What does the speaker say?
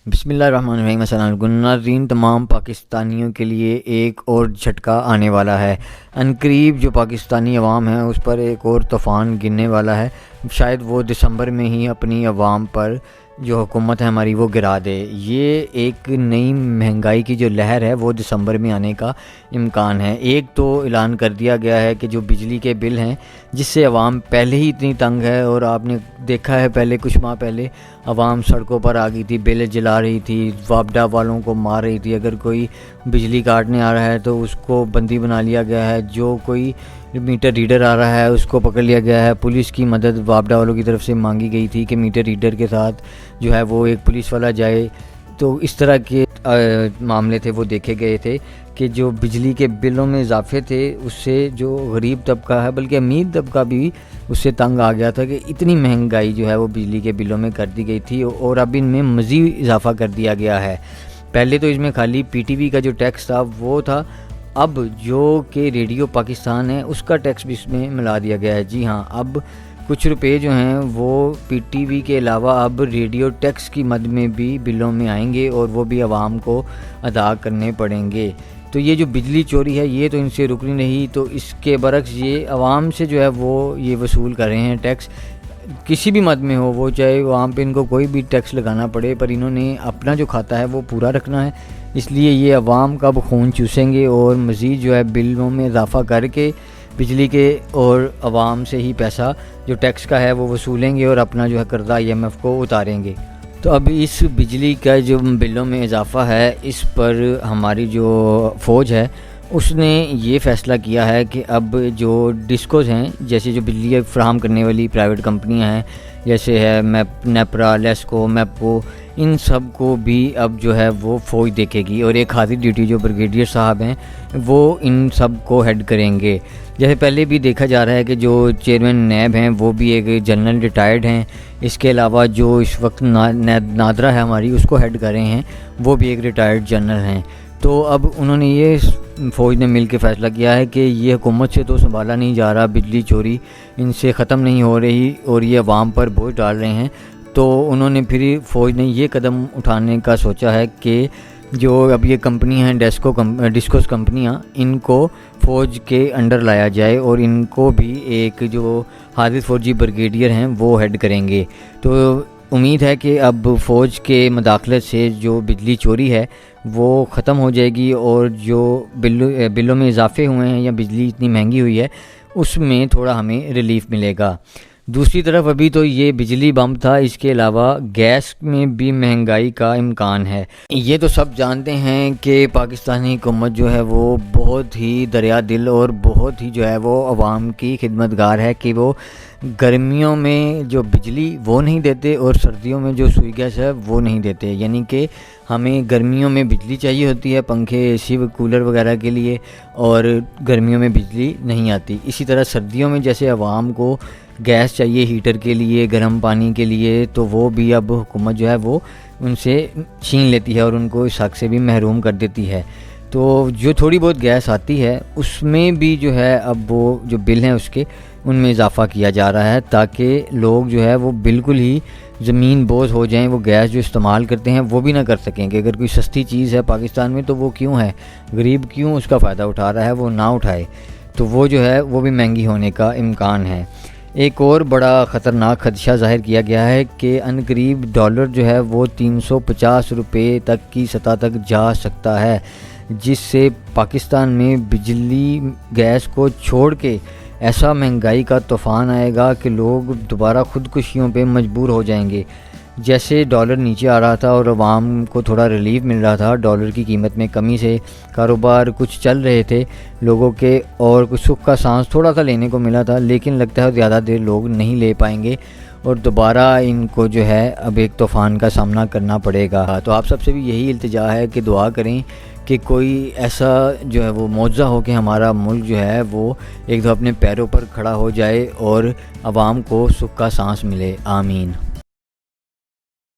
بسم اللہ الرحمن الرحیم۔ السلام علیکم ناظرین، تمام پاکستانیوں کے لیے ایک اور جھٹکا آنے والا ہے۔ عنقریب جو پاکستانی عوام ہے اس پر ایک اور طوفان گرنے والا ہے۔ شاید وہ دسمبر میں ہی اپنی عوام پر جو حکومت ہے ہماری وہ گرا دے۔ یہ ایک نئی مہنگائی کی جو لہر ہے وہ دسمبر میں آنے کا امکان ہے۔ ایک تو اعلان کر دیا گیا ہے کہ جو بجلی کے بل ہیں جس سے عوام پہلے ہی اتنی تنگ ہے، اور آپ نے دیکھا ہے پہلے کچھ ماہ پہلے عوام سڑکوں پر آ گئی تھی، بل جلا رہی تھی، وابڈا والوں کو مار رہی تھی۔ اگر کوئی بجلی کاٹنے آ رہا ہے تو اس کو بندی بنا لیا گیا ہے، جو کوئی میٹر ریڈر آ رہا ہے اس کو پکڑ لیا گیا ہے۔ پولیس کی مدد وابڈا والوں کی طرف سے مانگی گئی تھی کہ میٹر ریڈر کے ساتھ جو ہے وہ ایک پولیس والا جائے۔ تو اس طرح کے معاملے تھے وہ دیکھے گئے تھے کہ جو بجلی کے بلوں میں اضافے تھے اس سے جو غریب طبقہ ہے بلکہ امیر طبقہ بھی اس سے تنگ آ گیا تھا کہ اتنی مہنگائی جو ہے وہ بجلی کے بلوں میں کر دی گئی تھی، اور اب ان میں مزید اضافہ کر دیا گیا ہے۔ پہلے تو اس میں خالی پی ٹی وی کا جو ٹیکس تھا وہ تھا، اب جو کہ ریڈیو پاکستان ہے اس کا ٹیکس بھی اس میں ملا دیا گیا ہے۔ جی ہاں، اب کچھ روپے جو ہیں وہ پی ٹی وی کے علاوہ اب ریڈیو ٹیکس کی مد میں بھی بلوں میں آئیں گے، اور وہ بھی عوام کو ادا کرنے پڑیں گے۔ تو یہ جو بجلی چوری ہے یہ تو ان سے رک نہیں رہی، تو اس کے برعکس یہ عوام سے جو ہے وہ یہ وصول کر رہے ہیں ٹیکس، کسی بھی مد میں ہو وہ، چاہے عوام پہ ان کو کوئی بھی ٹیکس لگانا پڑے، پر انہوں نے اپنا جو کھاتا ہے وہ پورا رکھنا ہے۔ اس لیے یہ عوام کا خون چوسیں گے اور مزید جو ہے بلوں میں اضافہ کر کے بجلی کے اور عوام سے ہی پیسہ جو ٹیکس کا ہے وہ وصولیں گے اور اپنا جو ہے قرضہ IMF کو اتاریں گے۔ تو اب اس بجلی کا جو بلوں میں اضافہ ہے اس پر ہماری جو فوج ہے اس نے یہ فیصلہ کیا ہے کہ اب جو ڈسکوز ہیں، جیسے جو بجلی فراہم کرنے والی پرائیویٹ کمپنیاں ہیں جیسے ہے نیپرا، لیسکو، میپکو، ان سب کو بھی اب جو ہے وہ فوج دیکھے گی، اور ایک حاضر ڈیوٹی جو بریگیڈیئر صاحب ہیں وہ ان سب کو ہیڈ کریں گے۔ جیسے پہلے بھی دیکھا جا رہا ہے کہ جو چیئرمین نیب ہیں وہ بھی ایک جنرل ریٹائرڈ ہیں، اس کے علاوہ جو اس وقت نادرہ ہے ہماری اس کو ہیڈ کر رہے ہیں وہ بھی ایک ریٹائرڈ جنرل ہیں۔ تو اب انہوں نے یہ فوج نے مل کے فیصلہ کیا ہے کہ یہ حکومت سے تو سنبھالا نہیں جا رہا، بجلی چوری ان سے ختم نہیں ہو رہی اور یہ عوام پر بوجھ ڈال رہے ہیں، تو انہوں نے پھر فوج نے یہ قدم اٹھانے کا سوچا ہے کہ جو اب یہ کمپنی ہیں ڈسکوز کمپنیاں، ان کو فوج کے انڈر لایا جائے اور ان کو بھی ایک جو حاضر فوجی بریگیڈیئر ہیں وہ ہیڈ کریں گے۔ تو امید ہے کہ اب فوج کے مداخلت سے جو بجلی چوری ہے وہ ختم ہو جائے گی، اور جو بلوں میں اضافے ہوئے ہیں یا بجلی اتنی مہنگی ہوئی ہے اس میں تھوڑا ہمیں ریلیف ملے گا۔ دوسری طرف ابھی تو یہ بجلی بم تھا، اس کے علاوہ گیس میں بھی مہنگائی کا امکان ہے۔ یہ تو سب جانتے ہیں کہ پاکستانی حکومت جو ہے وہ بہت ہی دریا دل اور بہت ہی جو ہے وہ عوام کی خدمتگار ہے کہ وہ گرمیوں میں جو بجلی وہ نہیں دیتے اور سردیوں میں جو سوئی گیس ہے وہ نہیں دیتے، یعنی کہ ہمیں گرمیوں میں بجلی چاہیے ہوتی ہے پنکھے، AC، کولر وغیرہ کے لیے، اور گرمیوں میں بجلی نہیں آتی۔ اسی طرح سردیوں میں جیسے عوام کو گیس چاہیے ہیٹر کے لیے، گرم پانی کے لیے، تو وہ بھی اب حکومت جو ہے وہ ان سے چھین لیتی ہے اور ان کو اس حق سے بھی محروم کر دیتی ہے۔ تو جو تھوڑی بہت گیس آتی ہے اس میں بھی جو ہے اب وہ جو بل ہیں اس کے ان میں اضافہ کیا جا رہا ہے تاکہ لوگ جو ہے وہ بالکل ہی زمین بوز ہو جائیں، وہ گیس جو استعمال کرتے ہیں وہ بھی نہ کر سکیں کہ اگر کوئی سستی چیز ہے پاکستان میں تو وہ کیوں ہے، غریب کیوں اس کا فائدہ اٹھا رہا ہے، وہ نہ اٹھائے، تو وہ جو ہے وہ بھی مہنگی ہونے کا امکان ہے۔ ایک اور بڑا خطرناک خدشہ ظاہر کیا گیا ہے کہ عنقریب ڈالر جو ہے وہ 350 روپے تک کی سطح تک جا سکتا ہے، جس سے پاکستان میں بجلی گیس کو چھوڑ کے ایسا مہنگائی کا طوفان آئے گا کہ لوگ دوبارہ خودکشیوں پہ مجبور ہو جائیں گے۔ جیسے ڈالر نیچے آ رہا تھا اور عوام کو تھوڑا ریلیف مل رہا تھا ڈالر کی قیمت میں کمی سے، کاروبار کچھ چل رہے تھے لوگوں کے، اور کچھ سکھ کا سانس تھوڑا سا لینے کو ملا تھا، لیکن لگتا ہے زیادہ دیر لوگ نہیں لے پائیں گے اور دوبارہ ان کو جو ہے اب ایک طوفان کا سامنا کرنا پڑے گا۔ تو آپ سب سے بھی یہی التجا ہے کہ دعا کریں کہ کوئی ایسا جو ہے وہ معجزہ ہو کہ ہمارا ملک جو ہے وہ ایک دو اپنے پیروں پر کھڑا ہو جائے اور عوام کو سکھ کا سانس ملے۔ آمین۔